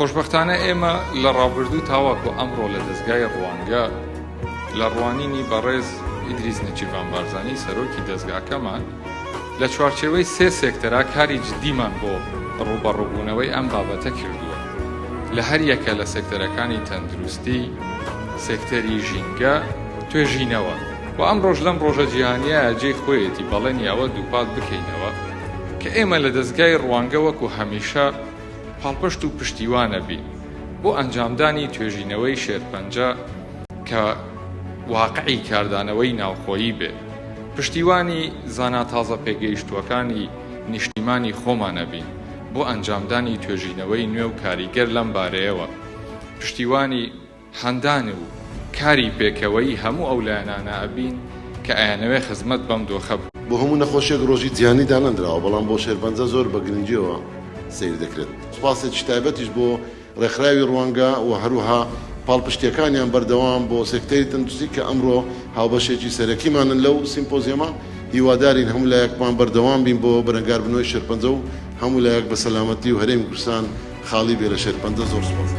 خۆشبەختانە ئێمە لە ڕابردوو تاواکو ئەمڕۆ لە دەستگای ڕوانگە لە ڕوانینی بەڕێز ئیدریس نەچیڤان بارزانی سەرۆکی دەستگاکەمان لە چوارچێوەی سێ سێکتەرا کاری جدیمان بۆ ڕوبەڕووبوونەوەی ئەم بابەتە کردووە لە هەر یەکە لە سێکتەرەکانی تەندروستی، سێکتەری ژینگە، توێژینەوە و ئەم ڕۆژ لەم ڕۆژە جیهانیایە جێی خۆیەتی بەڵێنی ئەوە دووپات بکەینەوە کە ئێمە لە دەستگای ڕوانگە وەکو هەمیشە پاڵپشت و پشتیوانە بین بۆ ئەنجامدانی توێژینەوەی شێرپەنجە کە واقعی کاردانەوەی ناوخۆیی بێ، پشتیوانی زانا تازە پێگەیشتووەکانی نیشتیمانی خۆمانە بین بۆ ئەنجامدانی توێژینەوەی نوێ و کاریگەر لەم بارەیەوە، پشتیوانی هەندان و کاری پێکەوەی هەموو ئەو لایەنانە ئەبین کە ئایانەوەی خزمەت بەم دۆخە بۆ هەموو نەخۆشیێک ڕۆژی جیهانی دانەندراوە، بەڵام بۆ شێرپەنجە زۆر بە گرنگیەوە سیر دەکرێت. سوپاسێکی تایبەتیش بۆ ڕێکخراوی ڕوانگە و هەروەها پاڵپشتیەکانیان بەردەوام بۆ سێکتەری تەندروستی کە ئەمڕۆ هاوبەشێکی سەرەکیمانن لەو سیمپۆزیەمە. هیوادارین هەموو لایەکمان بەردەوام بین بۆ بەرەنگاربوونەوەی شێرپەنجە و هەموو لایەک بە سەلامەتی و هەرێمی کوردستان خاڵی بێ لە شێرپەنجە. زۆر سوپاس.